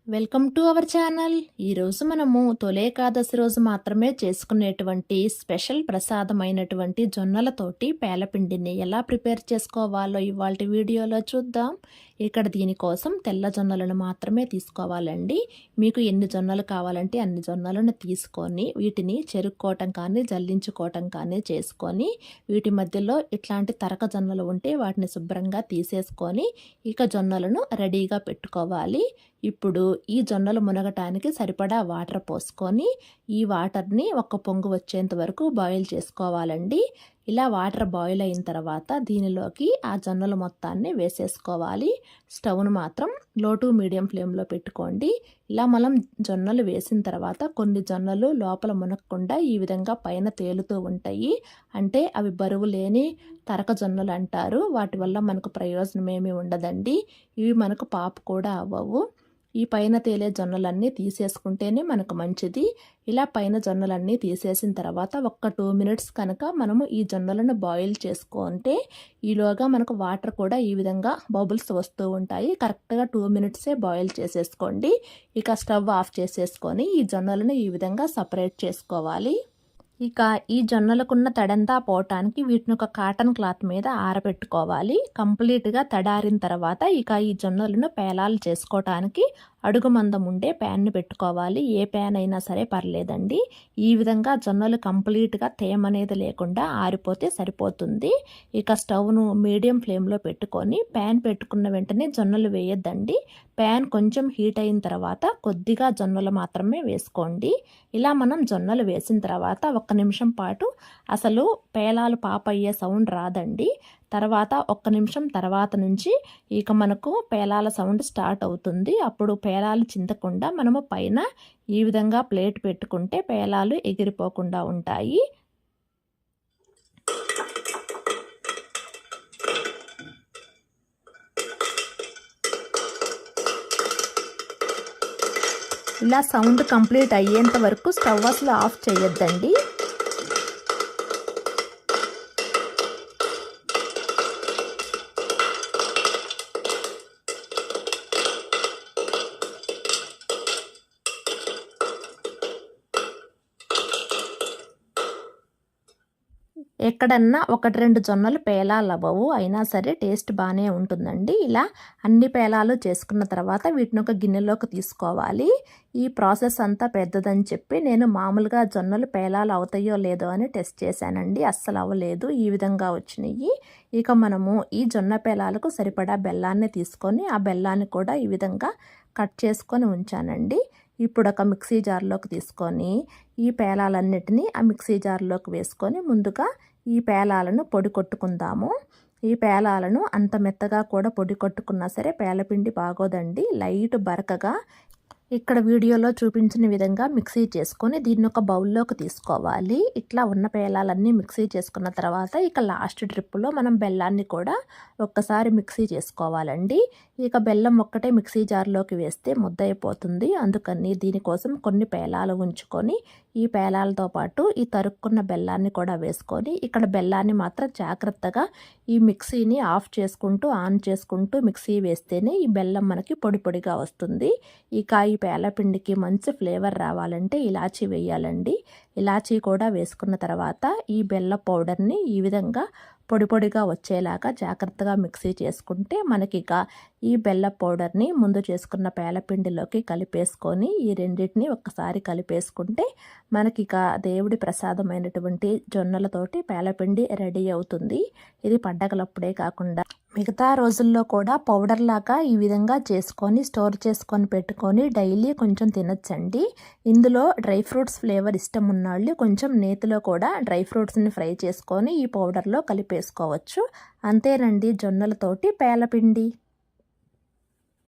Welcome to our channel. ఈరోజు మనము తొలి ఏకాదశి రోజు మాత్రమే చేసుకునేటువంటి స్పెషల్ ప్రసాదమైనటువంటి జొన్నలతోటి పేలపిండిని ఎలా ప్రిపేర్ చేసుకోవాలో ఇవాల్టి వీడియోలో చూద్దాం. ఇక్కడ దీనికోసం తెల్ల జొన్నలను మాత్రమే తీసుకోవాలండి. మీకు ఎన్ని జొన్నలు కావాలంటే అన్ని జొన్నలను తీసుకొని వీటిని చెరుక్కోవటం కానీ జల్లించుకోవటం కానీ చేసుకొని వీటి మధ్యలో ఇట్లాంటి తరక జొన్నలు ఉంటే వాటిని శుభ్రంగా తీసేసుకొని ఇక జొన్నలను రెడీగా పెట్టుకోవాలి. ఇప్పుడు ఈ జొన్నలు మునగటానికి సరిపడా వాటర్ పోసుకొని ఈ వాటర్ని ఒక పొంగు వచ్చేంత వరకు బాయిల్ చేసుకోవాలండి. ఇలా వాటర్ బాయిల్ అయిన తర్వాత దీనిలోకి ఆ జొన్నలు మొత్తాన్ని వేసేసుకోవాలి. స్టవ్ను మాత్రం లో టు మీడియం ఫ్లేమ్లో పెట్టుకోండి. ఇలా మనం జొన్నలు వేసిన తర్వాత కొన్ని జొన్నలు లోపల మునగకుండా ఈ విధంగా పైన తేలుతూ ఉంటాయి. అంటే అవి బరువు లేని తరక జొన్నలు అంటారు. వాటి వల్ల మనకు ప్రయోజనం ఏమీ ఉండదండి. ఇవి మనకు పాపు కూడా అవ్వవు. ఈ పైన తేలే జొన్నలన్నీ తీసేసుకుంటేనే మనకు మంచిది. ఇలా పైన జొన్నలన్నీ తీసేసిన తర్వాత ఒక్క 2 మినిట్స్ కనుక మనము ఈ జొన్నలను బాయిల్ చేసుకుంటే ఈలోగా మనకు వాటర్ కూడా ఈ విధంగా బబుల్స్ వస్తూ ఉంటాయి. కరెక్ట్గా 2 మినిట్సే బాయిల్ చేసేసుకోండి. ఇక స్టవ్ ఆఫ్ చేసేసుకొని ఈ జొన్నలను ఈ విధంగా సపరేట్ చేసుకోవాలి. ఇక ఈ జొన్నలకున్న తడంతా పోవటానికి వీటిని ఒక కాటన్ క్లాత్ మీద ఆరబెట్టుకోవాలి. కంప్లీట్గా తడారిన తర్వాత ఇక ఈ జొన్నలను పేలాలు చేసుకోవటానికి అడుగు మందం ఉండే ప్యాన్ను పెట్టుకోవాలి. ఏ ప్యాన్ అయినా సరే పర్లేదండి. ఈ విధంగా జొన్నలు కంప్లీట్గా తేమ అనేది లేకుండా ఆరిపోతే సరిపోతుంది. ఇక స్టవ్ను మీడియం ఫ్లేమ్లో పెట్టుకొని ప్యాన్ పెట్టుకున్న వెంటనే జొన్నలు వేయొద్దండి. ప్యాన్ కొంచెం హీట్ అయిన తర్వాత కొద్దిగా జొన్నలు మాత్రమే వేసుకోండి. ఇలా మనం జొన్నలు వేసిన తర్వాత 1 నిమిషం పాటు అసలు పేలాలు పాప అయ్యే సౌండ్ రాదండి. తర్వాత 1 నిమిషం తర్వాత నుంచి ఇక మనకు పేలాల సౌండ్ స్టార్ట్ అవుతుంది. అప్పుడు పేలాలు చింతకుండా మనము పైన ఈ విధంగా ప్లేట్ పెట్టుకుంటే పేలాలు ఎగిరిపోకుండా ఉంటాయి. ఇలా సౌండ్ కంప్లీట్ అయ్యేంత వరకు స్టవ్ అసలు ఆఫ్ చేయొద్దండి. ఎక్కడన్నా 1-2 జొన్నలు పేలాలు అవ్వవు, అయినా సరే టేస్ట్ బాగానే ఉంటుందండి. ఇలా అన్ని పేలాలు చేసుకున్న తర్వాత వీటిని ఒక గిన్నెలోకి తీసుకోవాలి. ఈ ప్రాసెస్ అంతా పెద్దదని చెప్పి నేను మామూలుగా జొన్నలు పేలాలు అవుతాయో లేదో అని టెస్ట్ చేశానండి. అస్సలు అవ్వలేదు, ఈ విధంగా వచ్చినాయి. ఇక మనము ఈ జొన్న పేలాలకు సరిపడా బెల్లాన్ని తీసుకొని ఆ బెల్లాన్ని కూడా ఈ విధంగా కట్ చేసుకొని ఉంచానండి. ఇప్పుడు ఒక మిక్సీ జార్లోకి తీసుకొని ఈ పేలాలన్నిటినీ ఆ మిక్సీ జార్లోకి వేసుకొని ముందుగా ఈ పేలాలను పొడి కొట్టుకుందాము. ఈ పేలాలను అంత మెత్తగా కూడా పొడి కొట్టుకున్నా సరే పేలపిండి బాగోదండి. లైట్ బరకగా ఇక్కడ వీడియోలో చూపించిన విధంగా మిక్సీ చేసుకొని దీన్ని ఒక బౌల్లోకి తీసుకోవాలి. ఇట్లా ఉన్న పేలాలన్నీ మిక్సీ చేసుకున్న తర్వాత ఇక లాస్ట్ ట్రిప్లో మనం బెల్లాన్ని కూడా ఒక్కసారి మిక్సీ చేసుకోవాలండి. ఇక బెల్లం ఒక్కటే మిక్సీ జార్లోకి వేస్తే ముద్దయిపోతుంది. అందుకని దీనికోసం కొన్ని పేలాలు ఉంచుకొని ఈ పేలాలతో పాటు ఈ తరుక్కున్న బెల్లాన్ని కూడా వేసుకొని ఇక్కడ బెల్లాన్ని మాత్రం జాగ్రత్తగా ఈ మిక్సీని ఆఫ్ చేసుకుంటూ ఆన్ చేసుకుంటూ మిక్సీ వేస్తేనే ఈ బెల్లం మనకి పొడి పొడిగా వస్తుంది. ఇక ఈ పేలపిండికి మంచి ఫ్లేవర్ రావాలంటే ఇలాచీ వేయాలండి. ఇలాచీ కూడా వేసుకున్న తర్వాత ఈ బెల్ల పౌడర్ని ఈ విధంగా పొడి పొడిగా వచ్చేలాగా జాగ్రత్తగా మిక్సీ చేసుకుంటే మనకి ఇక ఈ బెల్ల పౌడర్ని ముందు చేసుకున్న పేలపిండిలోకి కలిపేసుకొని ఈ రెండింటిని ఒక్కసారి కలిపేసుకుంటే మనకి ఇక దేవుడి ప్రసాదమైనటువంటి జొన్నలతోటి పేలపిండి రెడీ అవుతుంది. ఇది పండగలప్పుడే కాకుండా మిగతా రోజుల్లో కూడా పౌడర్ లాగా ఈ విధంగా చేసుకొని స్టోర్ చేసుకొని పెట్టుకొని డైలీ కొంచెం తినొచ్చండి. ఇందులో డ్రై ఫ్రూట్స్ ఫ్లేవర్ ఇష్టం ఉన్నవాళ్ళు కొంచెం నేతిలో కూడా డ్రై ఫ్రూట్స్ని ఫ్రై చేసుకొని ఈ పౌడర్లో కలిపేసుకోవచ్చు. అంతేనండి జొన్నలతోటి పేలపిండి.